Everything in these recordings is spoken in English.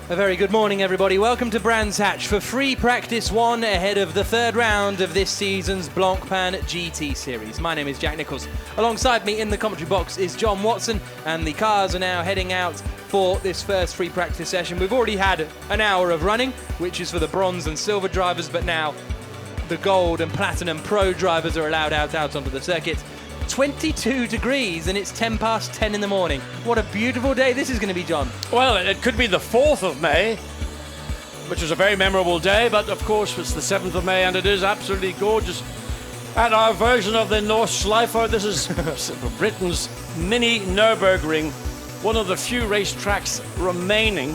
A very good morning, everybody. Welcome to Brands Hatch for free practice one ahead of the third round of this season's Blancpain GT series. My name is Jack Nichols. Alongside me in the commentary box is John Watson, and the cars are now heading out for this first free practice session. We've already had an hour of running, which is for the bronze and silver drivers, but now the gold and platinum pro drivers are allowed out onto the circuit. 22 degrees and it's 10 past 10 in the morning. What a beautiful day this is going to be, John. Well, it could be the 4th of May, which is a very memorable day, but of course it's the 7th of May and it is absolutely gorgeous. And our version of the North Schleifer, this is Britain's mini Nürburgring, one of the few racetracks remaining,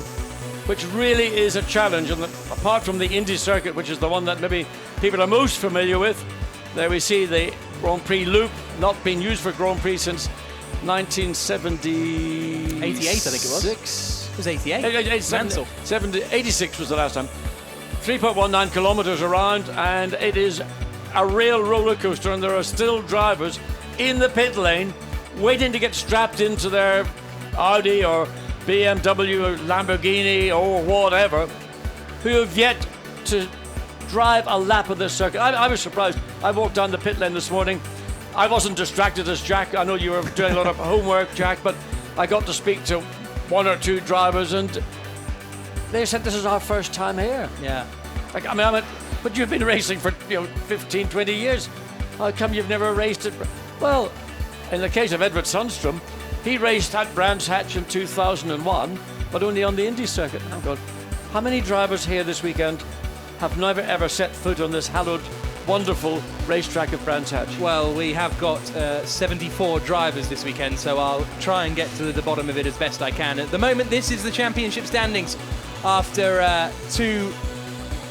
which really is a challenge. And apart from the Indy circuit, which is the one that maybe people are most familiar with, there we see the Grand Prix loop, not been used for Grand Prix since 1970. 88, I think it was. It was 88. 86 was the last time. 3.19 kilometers around, and it is a real roller coaster, and there are still drivers in the pit lane waiting to get strapped into their Audi or BMW or Lamborghini or whatever, who have yet to drive a lap of this circuit. I was surprised. I walked down the pit lane this morning. I wasn't distracted as Jack. I know you were doing a lot of homework, Jack, but I got to speak to one or two drivers and they said this is our first time here. Yeah. Like, I mean, but you've been racing for 15, 20 years. How come you've never raced it? Well, in the case of Edward Sundstrom, he raced at Brands Hatch in 2001, but only on the Indy circuit. Oh God, how many drivers here this weekend have never ever set foot on this hallowed, wonderful racetrack of Brands Hatch? Well, we have got 74 drivers this weekend, so I'll try and get to the bottom of it as best I can. At the moment, this is the championship standings after 2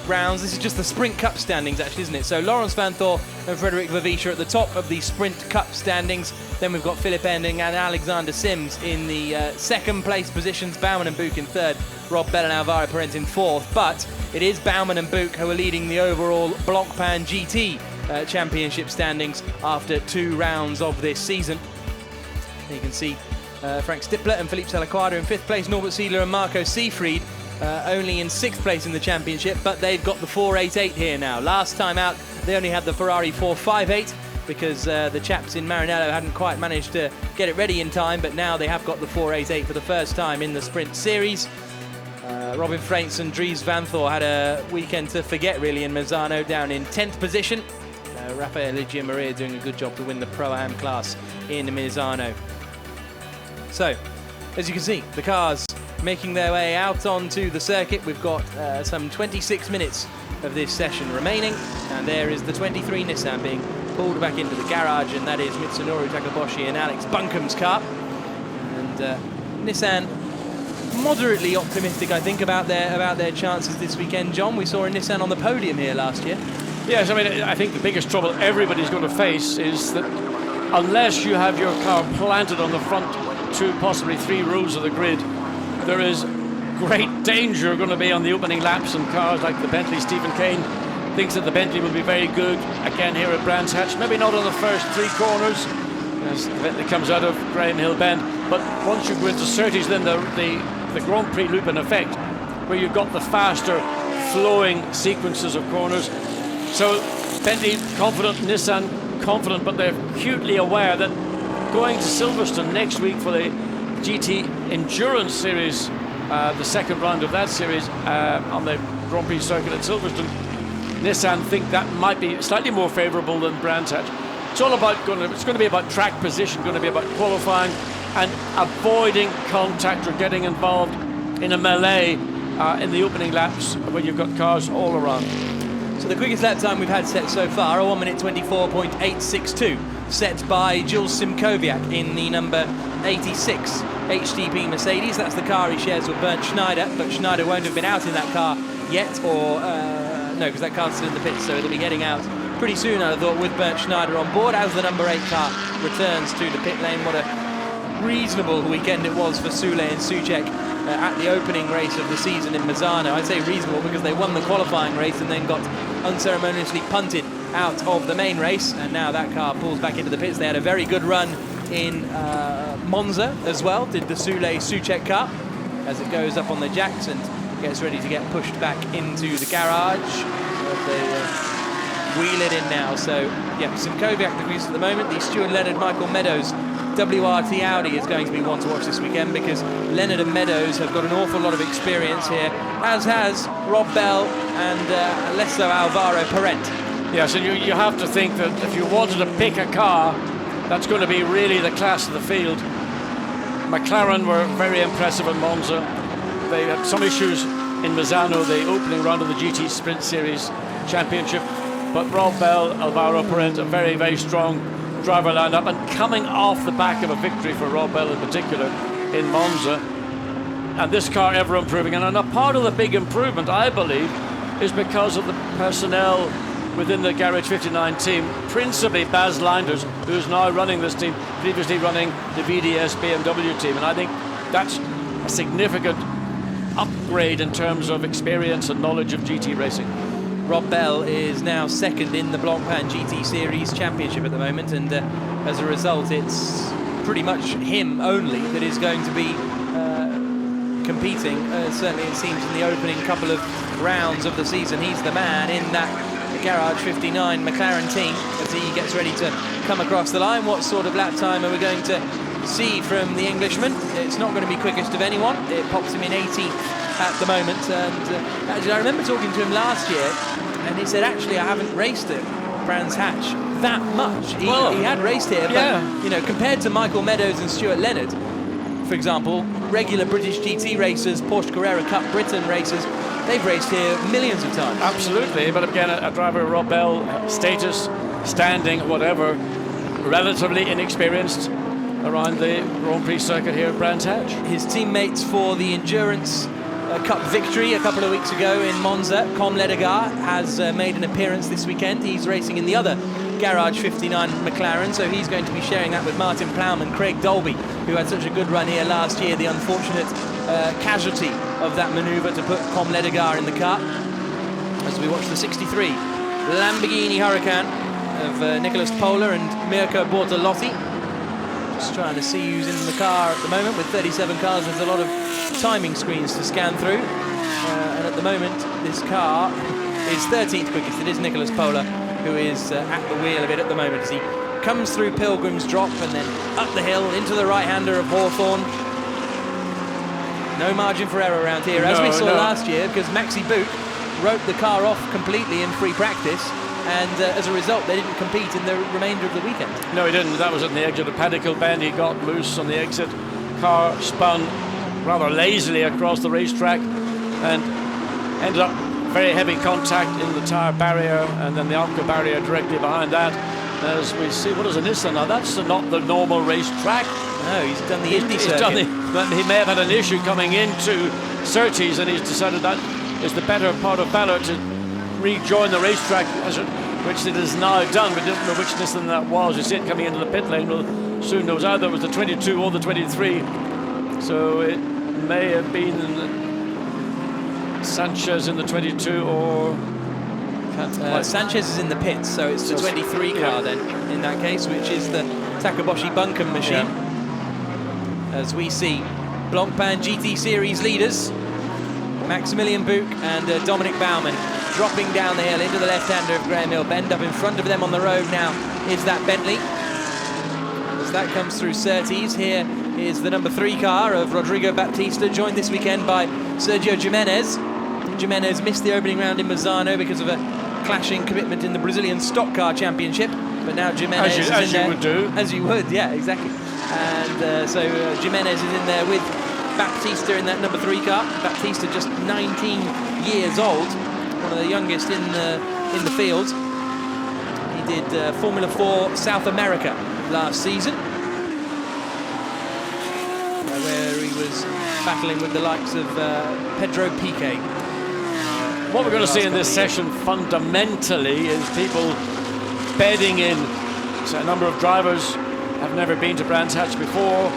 rounds. This is just the Sprint Cup standings, actually, isn't it? So Laurens Vanthoor and Frederik Vervies are at the top of the Sprint Cup standings. Then we've got Philip Ending and Alexander Sims in the second place positions, Baumann and Buch in third, Rob Bell and Alvaro Parent in fourth. But it is Baumann and Buch who are leading the overall Blancpain GT championship standings after 2 rounds of this season. And you can see Frank Stippler and Philippe Salaquada in 5th place, Norbert Siedler and Marco Seefried only in 6th place in the championship, but they've got the 488 here now. Last time out, they only had the Ferrari 458 because the chaps in Maranello hadn't quite managed to get it ready in time, but now they have got the 488 for the first time in the Sprint Series. Robin Freins and Dries Vanthoor had a weekend to forget, really, in Misano, down in 10th position. Rafael Ligia Maria doing a good job to win the Pro-Am class in Misano. So, as you can see, the cars making their way out onto the circuit. We've got some 26 minutes of this session remaining, and there is the 23 Nissan being pulled back into the garage, and that is Mitsunori Takaboshi and Alex Bunkum's car. And Nissan moderately optimistic, I think, about their chances this weekend. John, we saw a Nissan on the podium here last year. Yes, I mean, I think the biggest trouble everybody's going to face is that unless you have your car planted on the front 2, possibly 3 rows of the grid, there is great danger going to be on the opening laps, and cars like the Bentley. Stephen Kane thinks that the Bentley will be very good again here at Brands Hatch. Maybe not on the first 3 corners as the Bentley comes out of Graham Hill Bend, but once you go into Surtees, then the Grand Prix loop in effect, where you've got the faster flowing sequences of corners. So Bentley confident, Nissan confident, but they're acutely aware that going to Silverstone next week for the GT Endurance Series, the second round of that series on the Grand Prix circuit at Silverstone, Nissan think that might be slightly more favourable than Brands Hatch. It's all about it's going to be about track position, going to be about qualifying and avoiding contact or getting involved in a melee in the opening laps where you've got cars all around. So the quickest lap time we've had set so far, a 1 minute 24.862, set by Jules Simkowiak in the number 86 HTP Mercedes. That's the car he shares with Bernd Schneider, but Schneider won't have been out in that car yet, or no, because that car's still in the pits, so it'll be heading out pretty soon, I thought, with Bernd Schneider on board as the number 8 car returns to the pit lane. What a reasonable weekend it was for Sule and Soucek at the opening race of the season in Misano. I'd say reasonable because they won the qualifying race and then got unceremoniously punted out of the main race, and now that car pulls back into the pits. They had a very good run in Monza as well, did the Sule Soucek car, as it goes up on the jacks, and gets ready to get pushed back into the garage. They wheel it in now. So, yeah, some Kvyat degrees at the moment. The Stuart Leonard, Michael Meadows WRT Audi is going to be one to watch this weekend, because Leonard and Meadows have got an awful lot of experience here, as has Rob Bell and less so Alvaro Parent. Yes, and you have to think that if you wanted to pick a car, that's going to be really the class of the field. McLaren were very impressive in Monza. They had some issues in Misano, the opening round of the GT Sprint Series Championship, but Rob Bell, Alvaro Parent, a very, very strong driver lineup, and coming off the back of a victory for Rob Bell in particular in Monza, and this car ever improving. And a part of the big improvement, I believe, is because of the personnel within the Garage 59 team, principally Baz Leinders, who's now running this team, previously running the VDS BMW team, and I think that's a significant upgrade in terms of experience and knowledge of GT racing. Rob Bell is now second in the Blancpain GT Series Championship at the moment, and as a result it's pretty much him only that is going to be competing. Certainly it seems in the opening couple of rounds of the season, he's the man in that Garage 59 McLaren team as he gets ready to come across the line. What sort of lap time are we going to see from the Englishman? It's not going to be quickest of anyone. It pops him in 18th at the moment, and actually I remember talking to him last year, and he said, actually I haven't raced at Brands Hatch that much. He had raced here, but you know, compared to Michael Meadows and Stuart Leonard, for example, regular British GT racers, Porsche Carrera Cup Britain racers, they've raced here millions of times. Absolutely, but again, a driver of Rob Bell, status, standing, whatever, relatively inexperienced around the Grand Prix circuit here at Brands Hatch. His teammates for the Endurance Cup victory a couple of weeks ago in Monza, Com Ledegaard, has made an appearance this weekend. He's racing in the other Garage 59 McLaren, so he's going to be sharing that with Martin Plowman. Craig Dolby, who had such a good run here last year, the unfortunate casualty of that manoeuvre to put Com Ledegaard in the car. As we watch the 63 Lamborghini Huracan of Nicolas Pola and Mirko Bortolotti. Just trying to see who's in the car at the moment. With 37 cars, there's a lot of timing screens to scan through. And at the moment, this car is 13th quickest. It is Nicolas Pola who is at the wheel of it at the moment as he comes through Pilgrim's Drop and then up the hill into the right-hander of Hawthorne. No margin for error around here, as we saw last year, because Maxi Book wrote the car off completely in free practice, and as a result they didn't compete in the remainder of the weekend. No, he didn't. That was at the exit of Paddock Bend. He got loose on the exit. Car spun rather lazily across the racetrack and ended up very heavy contact in the tyre barrier and then the AMCA barrier directly behind that. As we see, what is a Nissan now? That's not the normal racetrack. No, he's done the Indy circuit. He may have had an issue coming into Surtees, and he's decided that is the better part of Ballard to rejoin the racetrack, which it is now done. We didn't know which Nissan that was. You see it coming into the pit lane. We'll soon know either it was the 22 or the 23. So it may have been Sanchez in the 22 or... Sanchez is in the pits, so it's the 23 car then, in that case, which is the Takaboshi Buncombe machine. Yeah. As we see Blancpain GT Series leaders, Maximilian Buch and Dominic Baumann, dropping down the hill into the left-hander of Graham Hill Bend. Up in front of them on the road now is that Bentley. As that comes through Surtees, here is the number 3 car of Rodrigo Baptista, joined this weekend by Sergio Jimenez. Jimenez missed the opening round in Misano because of a clashing commitment in the Brazilian Stock Car Championship, but now Jimenez is in there. As you would do. As you would, yeah, exactly. And so Jimenez is in there with Baptista in that number 3 car. Baptista just 19 years old, one of the youngest in the field. He did Formula 4 South America last season, where he was battling with the likes of Pedro Piquet. What we're going to see in this session fundamentally is people bedding in. So a number of drivers have never been to Brands Hatch before.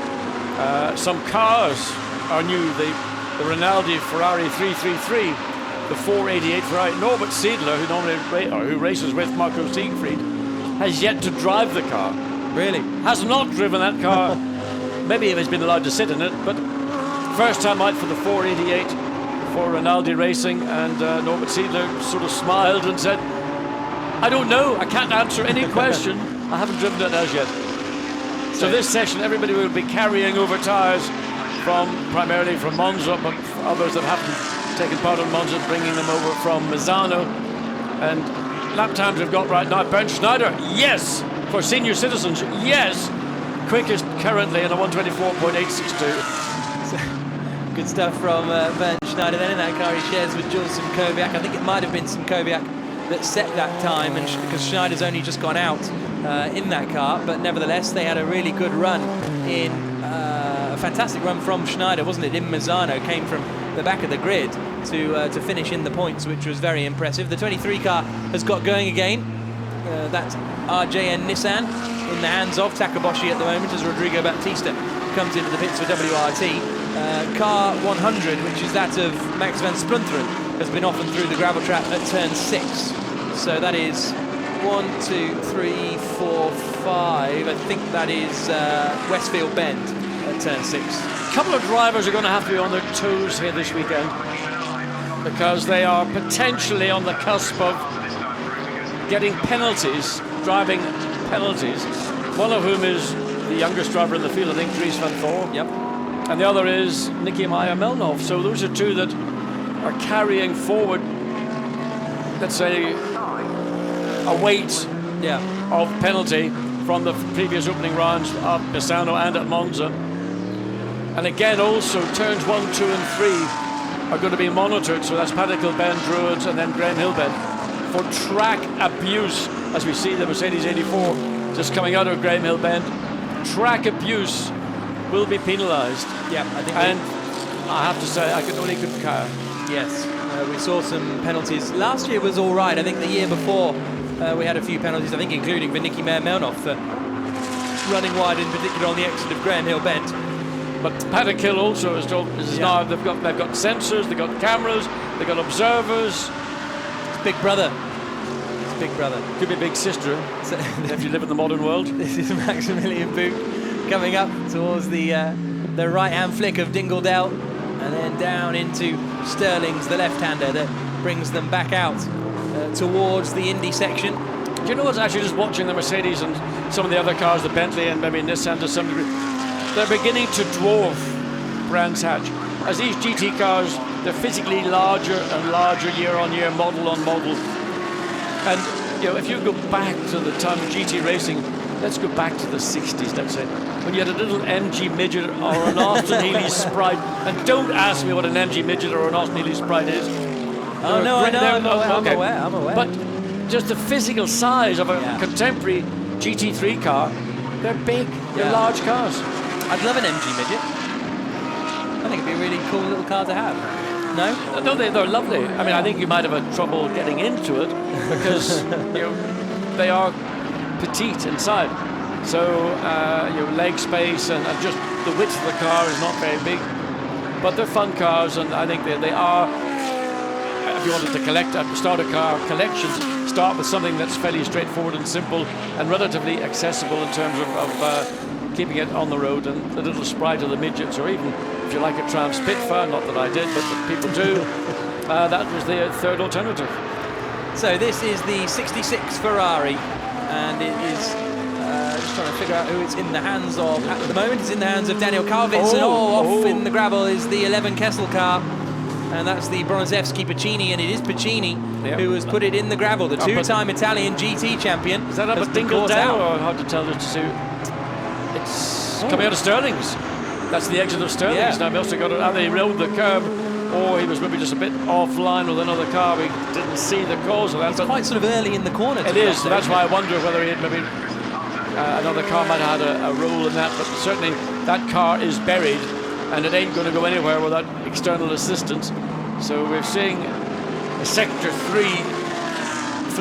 Some cars are new. The Rinaldi Ferrari 333, the 488 Ferrari. Norbert Siedler, who races with Marco Siegfried, has yet to drive the car. Really? Has not driven that car. Maybe he's been allowed to sit in it, but first time out for the 488 for Rinaldi Racing, and Norbert Siedler sort of smiled and said, I don't know, I can't answer any question. I haven't driven it as yet. So this session, everybody will be carrying over tyres primarily from Monza, but others that haven't taken part in Monza, bringing them over from Misano. And lap times we've got right now, Bernd Schneider, yes! For senior citizens, yes! Quickest currently in a 124.862. Good stuff from Bernd Schneider then in that car he shares with Jules Simkowiak. I think it might have been Simkowiak that set that time, and because Schneider's only just gone out in that car, but nevertheless they had a really good run in a fantastic run from Schneider, wasn't it, in Misano. Came from the back of the grid to finish in the points, which was very impressive. The 23 car has got going again. That's RJN Nissan in the hands of Takaboshi at the moment as Rodrigo Baptista comes into the pits for WRT. Car 100, which is that of Max van Splunteren, has been off and through the gravel trap at turn 6. So that is 1, 2, 3, 4, 5. I think that is Westfield Bend at turn 6. A couple of drivers are going to have to be on their toes here this weekend, because they are potentially on the cusp of getting penalties, driving penalties. One of whom is the youngest driver in the field, I think, Dries van Voor. Yep. And the other is Nicky Meyer-Melnhof. So those are two that are carrying forward, let's say, a weight of penalty from the previous opening rounds at Misano and at Monza. And again, also turns 1, 2 and 3 are going to be monitored. So that's Paddock Hill Bend, Druids, and then Graham Hill Bend for track abuse, as we see the Mercedes 84 just coming out of Graham Hill Bend. Track abuse will be penalised. Yeah, I think. And I have to say, I can only concur. Yes, we saw some penalties. Last year was all right. I think the year before we had a few penalties, I think including for Nicky Meyer-Melnhof for running wide, in particular on the exit of Graham Hill Bend. But Paddock Hill also is now they've got sensors, they've got cameras, they've got observers. It's Big Brother. It's Big Brother. Could be Big Sister if you live in the modern world. This is Maximilian Buch coming up towards the right-hand flick of Dingledale, and then down into Sterling's, the left-hander, that brings them back out towards the Indy section. Do you know what's actually just watching the Mercedes and some of the other cars, the Bentley and maybe Nissan to some degree, they're beginning to dwarf Brands Hatch. As these GT cars, they're physically larger and larger year on year, model on model. And you know, if you go back to the time of GT racing, let's go back to the 60s, let's say, when you had a little MG Midget or an Austin Healey Sprite. And don't ask me what an MG Midget or an Austin Healey Sprite is. Oh, no, I know. I'm aware. But just the physical size of a contemporary GT3 car, they're big, they're large cars. I'd love an MG Midget. I think it'd be a really cool little car to have. No? No, they're lovely. I mean, I think you might have had trouble getting into it because they are petite inside. So your leg space and just the width of the car is not very big. But they're fun cars, and I think they are. If you wanted to start a car collection, start with something that's fairly straightforward and simple and relatively accessible in terms of keeping it on the road, and the little Sprite or the Midgets, or even if you like a Tram Spitfire, not that I did, but that people do, that was the third alternative. So this is the 66 Ferrari, and it is just trying to figure out who it's in the hands of. At the moment it's in the hands of Daniel Kalvitz, and off in the gravel is the 11 Kessel car, and that's the Broniszewski Pacini, and it is Pacini who has put it in the gravel, the two-time Italian GT champion. Is that up at Dingledale, or hard to tell just to? It's coming out of Sterling's. That's the exit of Sterling's. Now, he also got it, either he rode the curb, or he was maybe just a bit offline with another car. We didn't see the cause of that. It's quite sort of early in the corner. It is, so that's why I wonder whether he had maybe another car might have had a role in that. But certainly that car is buried, and it ain't going to go anywhere without external assistance. So we're seeing a Sector 3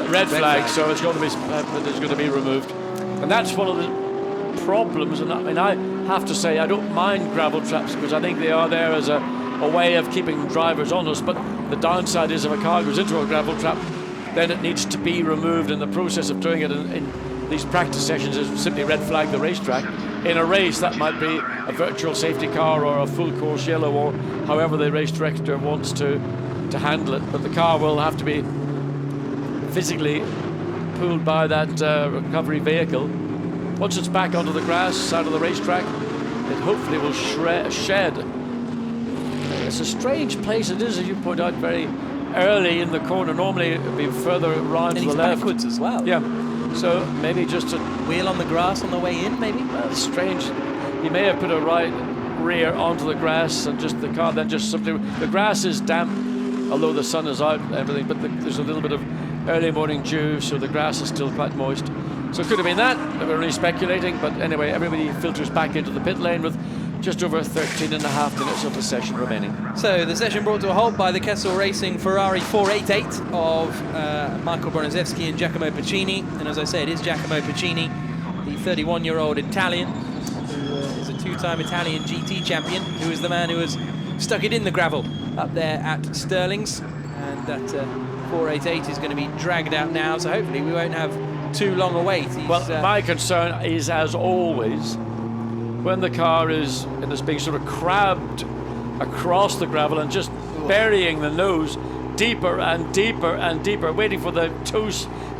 red flag, so it's going to be removed. And that's one of the problems, and I mean, I have to say I don't mind gravel traps because I think they are there as a way of keeping drivers honest, but the downside is if a car goes into a gravel trap, then it needs to be removed, and the process of doing it in these practice sessions is simply red flag the racetrack, in a race, that might be a virtual safety car or a full course yellow, or however the race director wants to handle it. But the car will have to be physically pulled by that recovery vehicle. Once it's back onto the grass out of the racetrack, it hopefully will shed. It's a strange place it is, as you point out, very early in the corner. Normally it would be further around to the left. Backwards as well. Yeah, so maybe just a wheel on the grass on the way in, maybe? It's strange. He may have put a right rear onto the grass and just the car then just simply... The grass is damp, although the sun is out and everything, but there's a little bit of early morning dew, so the grass is still quite moist. So it could have been that. We're only speculating, but anyway, everybody filters back into the pit lane with just over 13 and a half minutes of the session remaining. So the session brought to a halt by the Kessel Racing Ferrari 488 of Michael Broniszewski and Giacomo Pacini. And as I say, it is Giacomo Pacini, the 31-year-old Italian, who is a two-time Italian GT champion, who is the man who has stuck it in the gravel up there at Stirling's. And that 488 is going to be dragged out now, so hopefully we won't have too long a wait. Well, my concern is, as always, when the car is being sort of crabbed across the gravel and just burying the nose deeper and deeper and deeper, waiting for the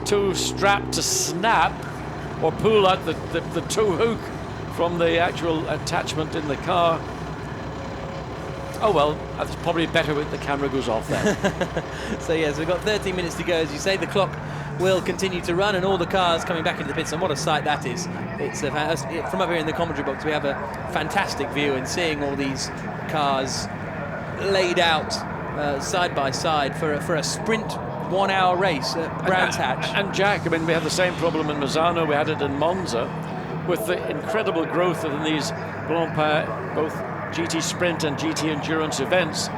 toe strap to snap or pull out the toe hook from the actual attachment in the car. Oh well, that's probably better when the camera goes off then. So yes, we've got 13 minutes to go, as you say. The clock will continue to run, and all the cars coming back into the pits, and what a sight that is. It's from up here in the commentary box, we have a fantastic view, and seeing all these cars laid out side by side for a sprint 1 hour race at Brands Hatch. And Jack, I mean, we had the same problem in Misano, we had it in Monza, with the incredible growth in these Blancpain, both GT Sprint and GT Endurance events.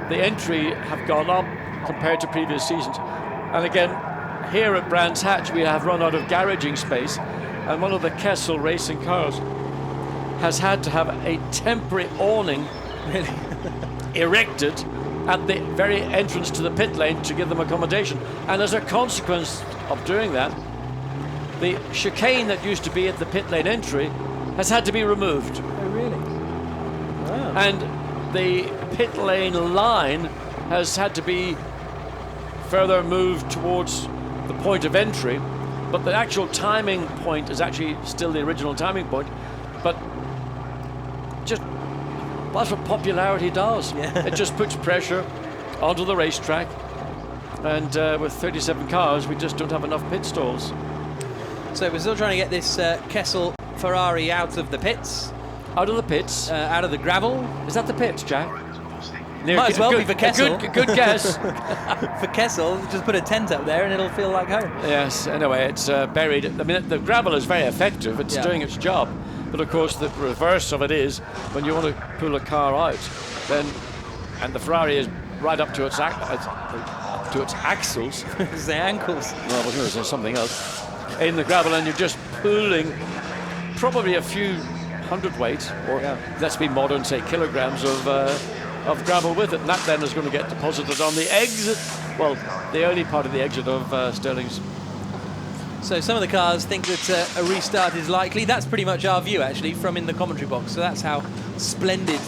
The entry have gone up compared to previous seasons. And again, here at Brands Hatch, we have run out of garaging space, and one of the Kessel Racing cars has had to have a temporary awning erected at the very entrance to the pit lane to give them accommodation. And as a consequence of doing that, the chicane that used to be at the pit lane entry has had to be removed. Oh, really? Wow. And the pit lane line has had to be further moved towards the point of entry, but the actual timing point is actually still the original timing point. But just that's what popularity does. Yeah. It just puts pressure onto the racetrack, and with 37 cars, we just don't have enough pit stalls. So we're still trying to get this Kessel Ferrari out of the pits. Out of the pits? Out of the gravel. Is that the pits, Jack? Might as well be for Kessel. Good guess. For Kessel, just put a tent up there and it'll feel like home. Yes, anyway, it's buried. I mean, the gravel is very effective. It's doing its job. But of course, the reverse of it is when you want to pull a car out, then, and the Ferrari is right up to its axles. The ankles. Well, I was going to say something else. In the gravel, and you're just pulling probably a few hundredweight, or let's be modern, say kilograms of gravel with it, and that then is going to get deposited on the exit, well, the early part of the exit of Stirling's. So some of the cars think that a restart is likely. That's pretty much our view, actually, from in the commentary box. So that's how splendid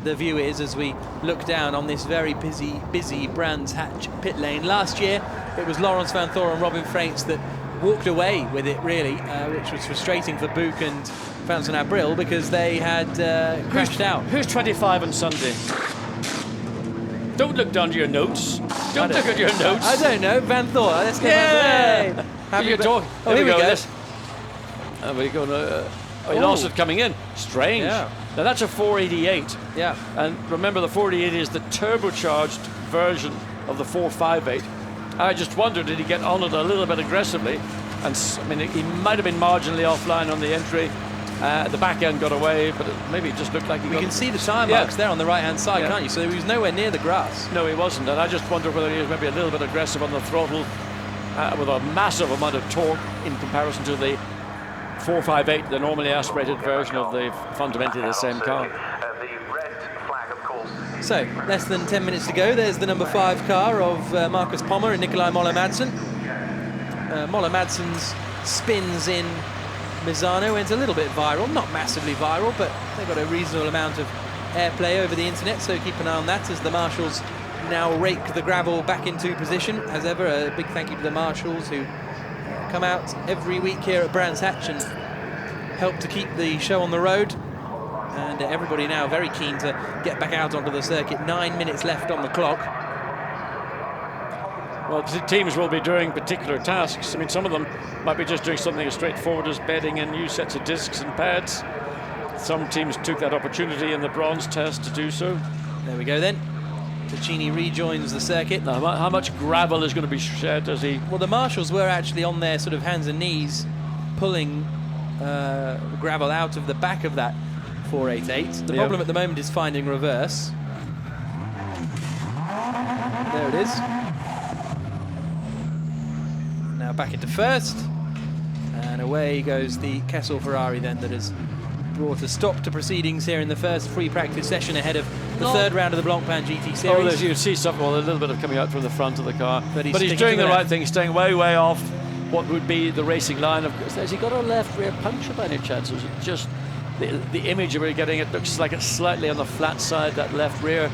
the view is as we look down on this very busy Brands Hatch pit lane. Last year, it was Laurens van Thor and Robin Freitz that walked away with it, really, which was frustrating for Bouk and Van Abril because they had crashed out. Who's 25 on Sunday? Don't look down to your notes. Don't look at your notes. I don't know. Van Thor. Let's get Van Thor. You talk. Oh, here we go. We're going he lost it coming in. Strange. Yeah. Now that's a 488. Yeah. And remember, the 488 is the turbocharged version of the 458. I just wondered, did he get on it a little bit aggressively? And I mean, he might have been marginally offline on the entry. The back end got away, but maybe it just looked like he got... You can see the tyre marks there on the right-hand side, can't you? So he was nowhere near the grass. No, he wasn't. And I just wonder whether he was maybe a little bit aggressive on the throttle with a massive amount of torque in comparison to the 458, the normally aspirated version of the fundamentally the same car. So, less than 10 minutes to go. There's the number 5 car of Marcus Pommer and Nikolai Moller-Madsen. Moller-Madsen's spins in Misano went a little bit viral, not massively viral, but they got a reasonable amount of airplay over the internet, so keep an eye on that as the marshals now rake the gravel back into position. As ever, a big thank you to the marshals who come out every week here at Brands Hatch and help to keep the show on the road. And everybody now very keen to get back out onto the circuit. 9 minutes left on the clock. Well, teams will be doing particular tasks. I mean, some of them might be just doing something as straightforward as bedding in new sets of discs and pads. Some teams took that opportunity in the bronze test to do so. There we go then. Ticini rejoins the circuit. Now, how much gravel is going to be shed as he... Well, the marshals were actually on their sort of hands and knees pulling gravel out of the back of that 488. The problem at the moment is finding reverse. There it is. Now back into first, and away goes the Kessel Ferrari then, that has brought a stop to proceedings here in the first free practice session ahead of the third round of the Blancpain GT Series. You see something, well, a little bit of coming out from the front of the car, but he's doing the left. right thing, staying way off what would be the racing line. Has he got a left rear puncture by any chance, or is it just the image we're getting? It looks like it's slightly on the flat side, that left rear,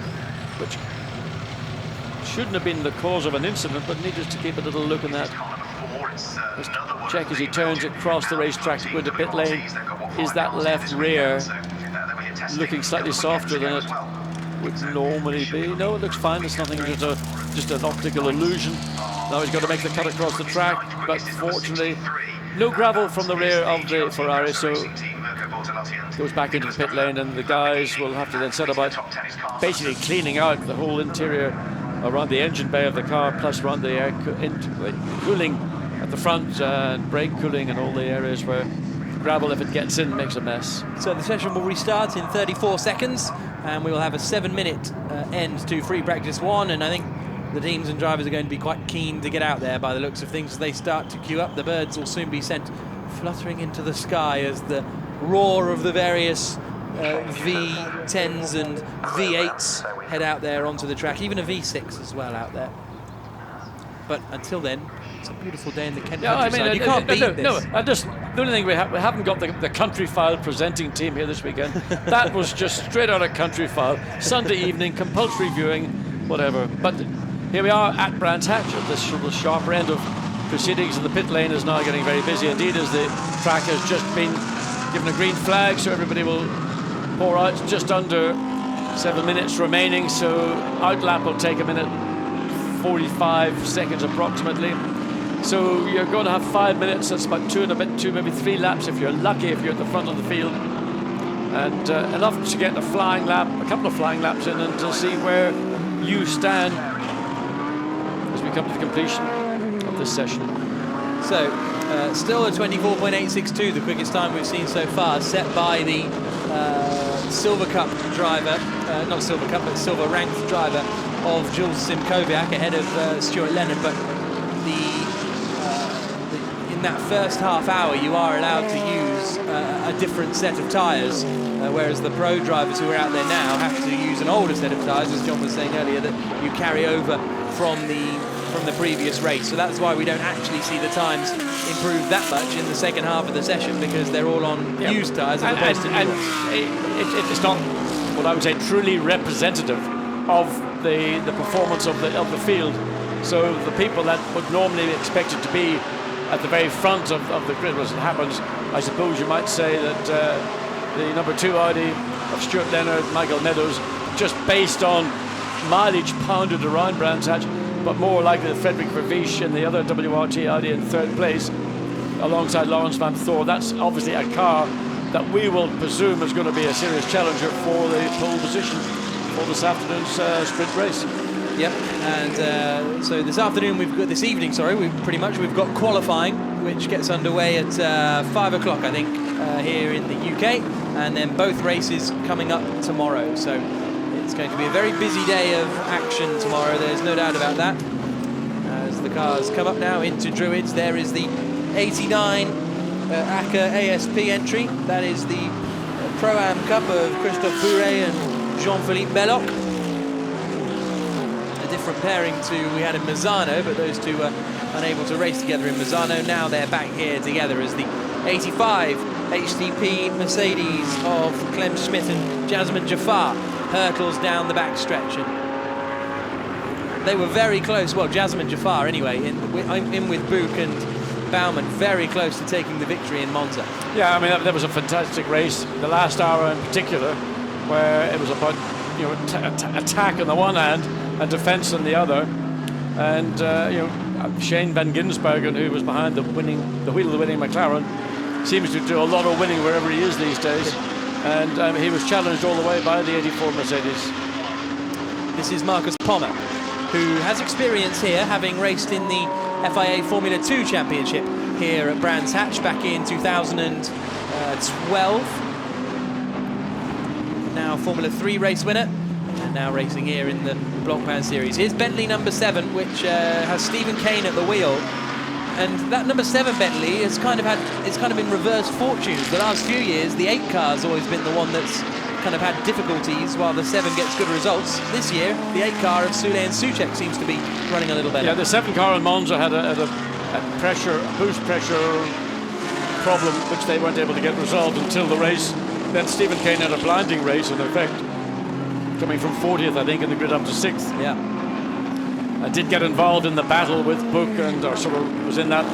which shouldn't have been the cause of an incident, but needed to keep a little look in that. Just check as he turns across the racetrack to go into pit lane. Is that left rear looking slightly softer than it would normally be? No, it looks fine. It's nothing, just an optical illusion. Now he's got to make the cut across the track, but fortunately no gravel from the rear of the Ferrari, so goes back into the pit lane, and the guys will have to then set about basically cleaning out the whole interior around the engine bay of the car, plus around the air cooling at the front, and brake cooling, and all the areas where gravel, if it gets in, makes a mess. So the session will restart in 34 seconds, and we will have a 7-minute end to free practice 1, and I think the teams and drivers are going to be quite keen to get out there by the looks of things as they start to queue up. The birds will soon be sent fluttering into the sky as the roar of the various V10s and V8s head out there onto the track, even a V6 as well out there. But until then, it's a beautiful day in the Kent countryside. I mean, you can't beat this. No, the only thing we haven't got the Country File presenting team here this weekend. That was just straight out of Country File. Sunday evening, compulsory viewing, whatever. But here we are at Brands Hatch at this sort of sharper end of proceedings, and the pit lane is now getting very busy indeed as the track has just been given a green flag, so everybody will pour out. Just under 7 minutes remaining, so outlap will take a minute 45 seconds approximately. So you're going to have 5 minutes. That's about 2 and a bit, maybe 3 laps if you're lucky, if you're at the front of the field, and enough to get a flying lap, a couple of flying laps in, and to see where you stand as we come to the completion of this session. So still a 24.862, the quickest time we've seen so far, set by the Silver Cup driver, not Silver Cup, but Silver ranked driver of Jules Simkowiak ahead of Stuart Leonard. But in that first half hour, you are allowed to use a different set of tyres, whereas the pro drivers who are out there now have to use an older set of tyres, as John was saying earlier, that you carry over from the previous race. So that's why we don't actually see the times improve that much in the second half of the session, because they're all on used tyres as opposed to new ones. It's not what I would say truly representative of the performance of the field. So the people that would normally be expected to be at the very front of the grid, as it happens, I suppose you might say that the number 2 Audi of Stuart Leonard, Michael Meadows, just based on mileage pounded around Brands Hatch, but more likely the Frederick Verviche and the other WRT Audi in 3rd place alongside Lawrence Van Thor. That's obviously a car that we will presume is going to be a serious challenger for the pole position for this afternoon's sprint race. Yep, and so this evening, we've got qualifying, which gets underway at 5 o'clock, I think, here in the UK, and then both races coming up tomorrow. So it's going to be a very busy day of action tomorrow, there's no doubt about that. As the cars come up now into Druids, there is the 89 ACA ASP entry. That is the Pro-Am Cup of Christophe Bourret and Jean-Philippe Belloc. A different pairing to we had in Misano, but those two were unable to race together in Misano. Now they're back here together as the 85 HTP Mercedes of Clem Schmidt and Jasmine Jafar hurtles down the backstretch. And they were very close. Well, Jasmine Jafar anyway, in with Book and Baumann, very close to taking the victory in Monza. Yeah, I mean, that was a fantastic race. The last hour in particular, where it was about attack on the one hand and defence on the other. And Shane van Ginnsbergen, who was behind the wheel of the winning McLaren, seems to do a lot of winning wherever he is these days. And he was challenged all the way by the 84 Mercedes. This is Marcus Pommer, who has experience here, having raced in the FIA Formula 2 Championship here at Brands Hatch back in 2012. Now Formula 3 race winner, and now racing here in the Blancpain series. Here's Bentley number 7, which has Stephen Kane at the wheel. And that number 7 Bentley has kind of been reversed fortunes. The last few years, the 8 car's always been the one that's kind of had difficulties, while the 7 gets good results. This year, the 8 car of Sule and Soucek seems to be running a little better. Yeah, the 7 car in Monza had a boost pressure problem, which they weren't able to get resolved until the race. Then Stephen Kane had a blinding race, in effect, coming from 40th, I think, in the grid up to 6th. Yeah. I did get involved in the battle with Book, and sort of was in that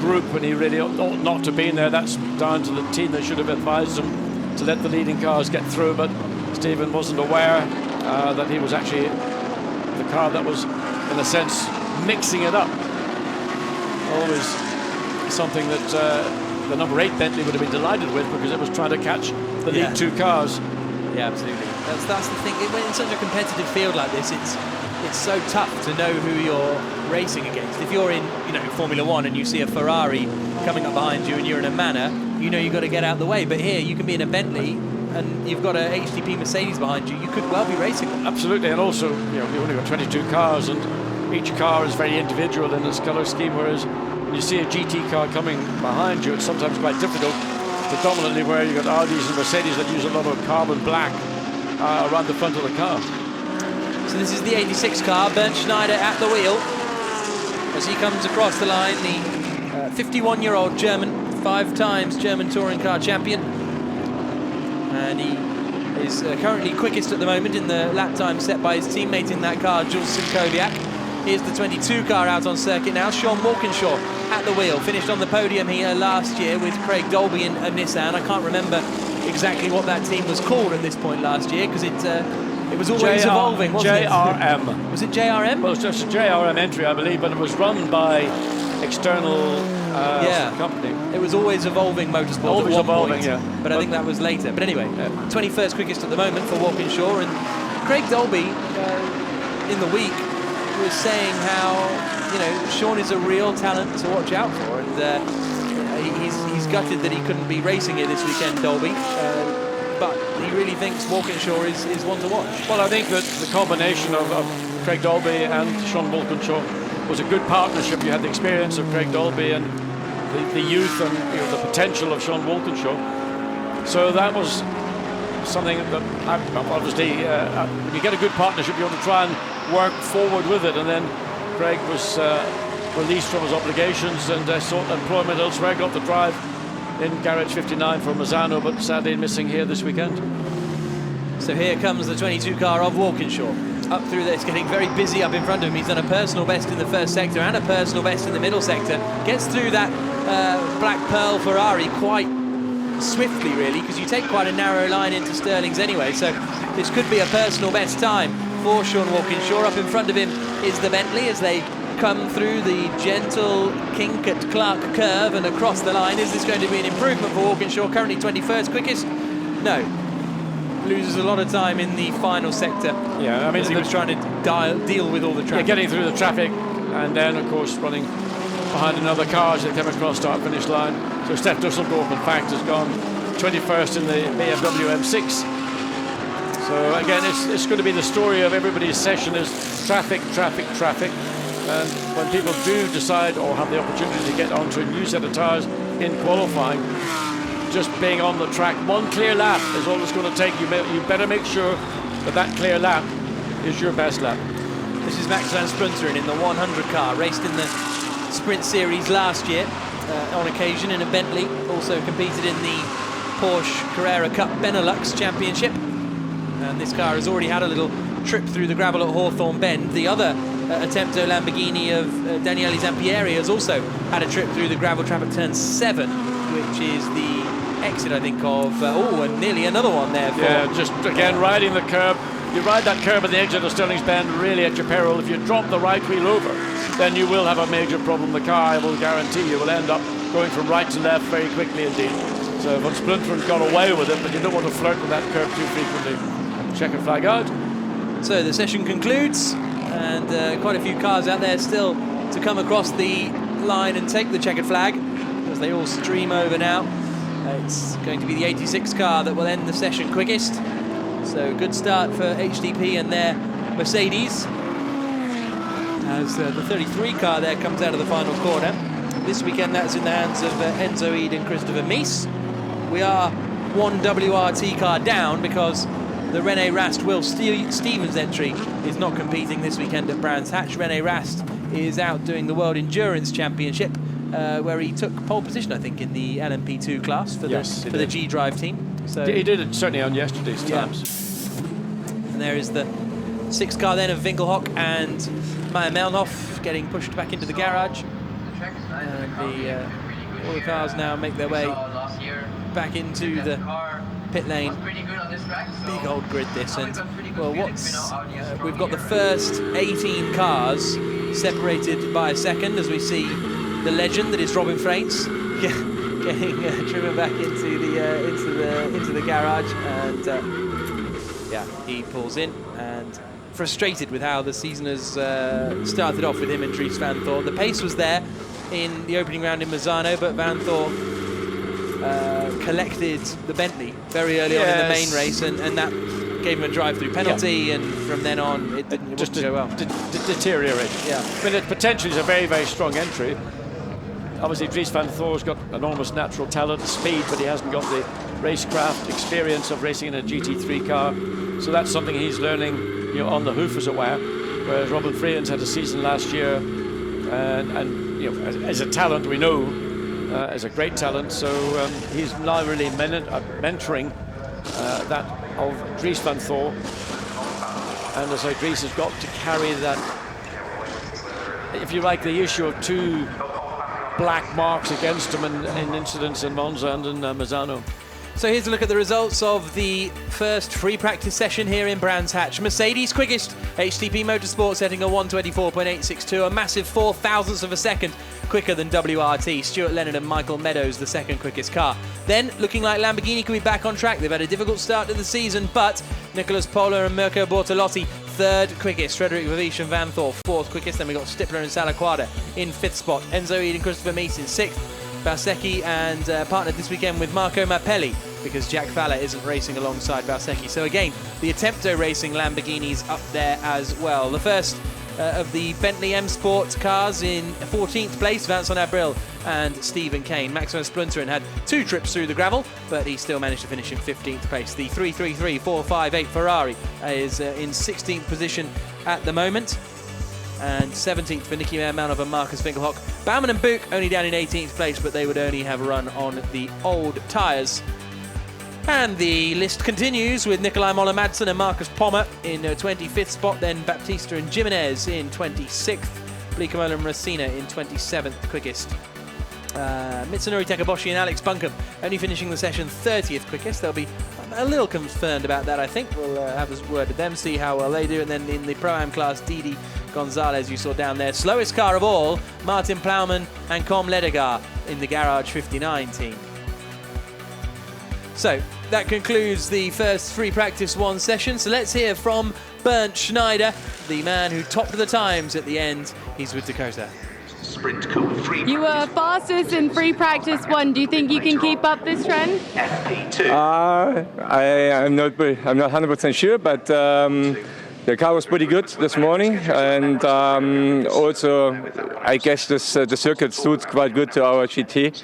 group when he really ought not to be in there. That's down to the team. They should have advised him to let the leading cars get through, but Stephen wasn't aware that he was actually the car that was, in a sense, mixing it up. Always something that the number 8 Bentley would have been delighted with, because it was trying to catch the lead 2 cars. Yeah, absolutely. That's the thing. When in such a competitive field like this, it's so tough to know who you're racing against. If you're in, Formula 1 and you see a Ferrari coming up behind you and you're in a Manor, you've got to get out of the way. But here, you can be in a Bentley and you've got a HTP Mercedes behind you. You could well be racing them. Absolutely, and also, you've only got 22 cars, and each car is very individual in its colour scheme, whereas when you see a GT car coming behind you, it's sometimes quite difficult, predominantly where you've got Audis and Mercedes that use a lot of carbon black around the front of the car. So this is the 86 car, Bernd Schneider at the wheel. As he comes across the line, the 51-year-old German, 5 times German touring car champion. And he is currently quickest at the moment in the lap time set by his teammate in that car, Jules Simkowiak. Here's the 22 car out on circuit now, Sean Walkinshaw at the wheel. Finished on the podium here last year with Craig Dolby in a Nissan. I can't remember exactly what that team was called at this point last year, because it was always evolving, wasn't JRM. it? Was it JRM? Well, it was just a JRM entry, I believe, but it was run by external company. It was always evolving motorsport. Always at one evolving, point, yeah. But I think that was later. But anyway, 21st quickest at the moment for Walkinshaw. And Craig Dolby, in the week, was saying how, Sean is a real talent to watch out for. And he's gutted that he couldn't be racing here this weekend, Dolby. But he really thinks Walkinshaw is one to watch. Well, I think that the combination of Craig Dolby and Sean Walkinshaw was a good partnership. You had the experience of Craig Dolby and the youth and the potential of Sean Walkinshaw. So that was something that obviously when you get a good partnership, you want to try and work forward with it. And then Craig was released from his obligations and sought employment elsewhere, got the drive in Garage 59 for Mazzano, but sadly missing here this weekend. So here comes the 22 car of Walkinshaw. Up through there, it's getting very busy up in front of him. He's done a personal best in the first sector and a personal best in the middle sector. Gets through that Black Pearl Ferrari quite swiftly, really, because you take quite a narrow line into Sterling's anyway. So this could be a personal best time for Sean Walkinshaw. Up in front of him is the Bentley as they come through the gentle kink at Clark curve and across the line. Is this going to be an improvement for Walkinshaw? Currently 21st quickest? No. Loses a lot of time in the final sector. Yeah, I mean, he was trying to deal with all the traffic. Yeah, getting through the traffic, and then, of course, running behind another car as they came across start-finish line. So Steph Dusseldorp, in fact, has gone 21st in the BMW M6. So, again, it's going to be the story of everybody's session is traffic, traffic, traffic. And when people do decide or have the opportunity to get onto a new set of tyres in qualifying, just being on the track, one clear lap is all it's going to take. You better make sure that clear lap is your best lap. This is Max van Sprunteren in the 100 car, raced in the Sprint Series last year. on occasion in a Bentley. Also competed in the Porsche Carrera Cup Benelux Championship. And this car has already had a little trip through the gravel at Hawthorne Bend. The other Attempto Lamborghini of Daniele Zampieri has also had a trip through the gravel trap at turn 7, which is the exit, I think, of... and nearly another one there. Yeah, just again riding the curb. You ride that curb at the exit of Stirling's Bend really at your peril. If you drop the right wheel over, then you will have a major problem. The car, I will guarantee you, will end up going from right to left very quickly indeed. So Van Splinteren got away with it, but you don't want to flirt with that curb too frequently. Checkered flag out. So the session concludes, and quite a few cars out there still to come across the line and take the checkered flag, as they all stream over now. It's going to be the 86 car that will end the session quickest. So good start for HDP and their Mercedes, as the 33 car there comes out of the final corner. This weekend that's in the hands of Enzo Eid and Christopher Mies. We are one WRT car down because the René Rast Will Stevens entry is not competing this weekend at Brands Hatch. René Rast is out doing the World Endurance Championship, where he took pole position, I think, in the LMP2 class for the G-Drive team. So he did it certainly on yesterday's times. And there is the 6 car then of Winkelhock and Maya Melnhoff getting pushed back into the garage. And all the cars now make their way back into the pit lane. Big old grid this, and well, we've got the first 18 cars separated by a second as we see the legend that is Robin Frates getting driven back into the garage, and he pulls in, and frustrated with how the season has started off with him and Dries Van Thor. The pace was there in the opening round in Mazzano, but Van Thor collected the Bentley very early on in the main race, and that gave him a drive-through penalty, and from then on it didn't go well. Deteriorated. Yeah. I mean, it potentially is a very, very strong entry. Obviously, Dries Van Thor's got enormous natural talent, speed, but he hasn't got the racecraft experience of racing in a GT3 car. So that's something he's learning, on the hoof, as it were. Whereas Robin Freins had a season last year, and as a talent, we know, as a great talent. So he's now really mentoring that of Dries Van Thor. And as I say, Dries has got to carry that, if you like, the issue of 2 black marks against him in incidents in Monza and in Mazzano. So here's a look at the results of the first free practice session here in Brands Hatch. Mercedes quickest, HTP Motorsport setting a 1:24.862, a massive 0.004 of a second quicker than WRT. Stuart Leonard and Michael Meadows, the second quickest car. Then, looking like Lamborghini could be back on track. They've had a difficult start to the season, but Nicolas Pola and Mirko Bortolotti, third quickest. Frederick Vavish and Van Thor, fourth quickest. Then we got Stippler and Salaquada in fifth spot. Enzo Eid and Christopher Mies in sixth. Balsecchi and partnered this weekend with Marco Mappelli, because Jack Fowler isn't racing alongside Balsecchi. So again, the Attempto Racing Lamborghinis up there as well. The first of the Bentley M Sport cars in 14th place, Vincent Abril and Stephen Kane. Max van Splinteren had 2 trips through the gravel, but he still managed to finish in 15th place. The 333-458 Ferrari is in 16th position at the moment, and 17th for Nicky Manov and Marcus Winkelhock. Baumann and Buch only down in 18th place, but they would only have run on the old tyres. And the list continues with Nikolai Moller-Madsen and Marcus Pommer in 25th spot, then Baptista and Jimenez in 26th, Bleekemolen and Racina in 27th quickest. Mitsunori Takaboshi and Alex Buncombe only finishing the session 30th quickest. They'll be a little concerned about that, I think. We'll have a word with them, see how well they do. And then in the Pro-Am class, Didi Gonzalez, you saw down there. Slowest car of all, Martin Plowman and Com Ledegar in the Garage 59 team. So that concludes the first free practice 1 session. So let's hear from Bernd Schneider, the man who topped the times at the end. He's with Dakota. Sprint code free. You were fastest in free practice 1. Do you think you can keep up this trend? FP2. I'm not 100% sure, but the car was pretty good this morning, and also I guess the circuit suits quite good to our GT,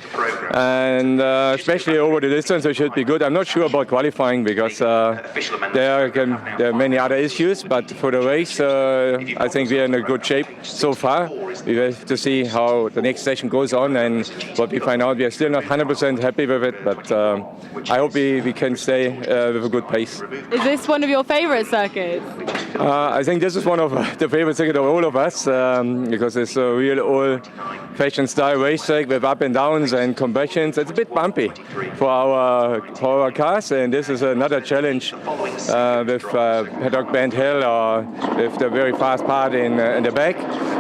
and especially over the distance it should be good. I'm not sure about qualifying because there are many other issues, but for the race I think we are in a good shape so far. We have to see how the next session goes on and what we find out. We are still not 100% happy with it, but I hope we can stay with a good pace. Is this one of your favourite circuits? I think this is one of the favorite circuits of all of us because it's a real old-fashioned style racetrack with up and downs and combustions. It's a bit bumpy for our cars, and this is another challenge with paddock band hill or with the very fast part in the back.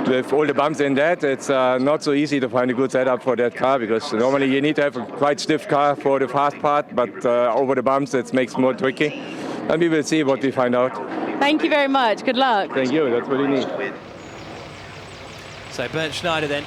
With all the bumps in that, it's not so easy to find a good setup for that car because normally you need to have a quite stiff car for the fast part, but over the bumps it makes it more tricky. And we will see what we find out. Thank you very much. Good luck. Thank you. That's what you need. So Bernd Schneider then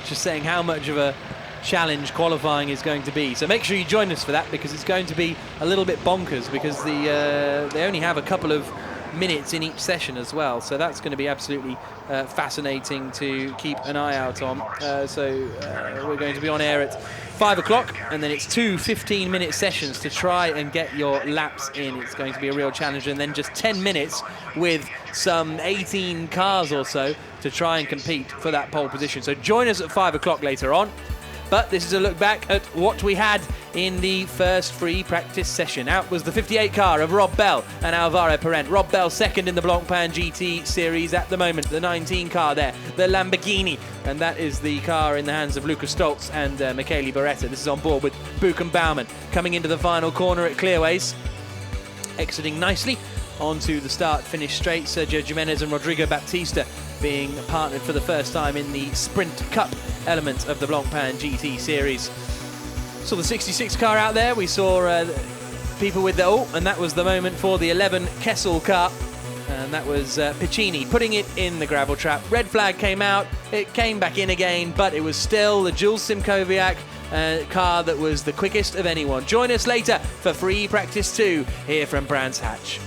just saying how much of a challenge qualifying is going to be. So make sure you join us for that because it's going to be a little bit bonkers because they only have a couple of minutes in each session as well, so that's going to be absolutely fascinating to keep an eye out on. So we're going to be on air at 5 o'clock, and then it's 2 15-minute sessions to try and get your laps in. It's going to be a real challenge, and then just 10 minutes with some 18 cars or so to try and compete for that pole position. So join us at 5 o'clock later on. But this is a look back at what we had in the first free practice session. Out was the 58 car of Rob Bell and Alvaro Parent. Rob Bell second in the Blancpain GT series at the moment. The 19 car there, the Lamborghini. And that is the car in the hands of Luca Stoltz and Michele Beretta. This is on board with Buchan Baumann. Coming into the final corner at Clearways. Exiting nicely onto the start-finish straight. Sergio Jimenez and Rodrigo Baptista being partnered for the first time in the Sprint Cup element of the Blancpain GT series. Saw the 66 car out there. We saw people with and that was the moment for the 11 Kessel car. And that was Piccini putting it in the gravel trap. Red flag came out, it came back in again, but it was still the Jules Simkowiak car that was the quickest of anyone. Join us later for free practice 2 here from Brands Hatch.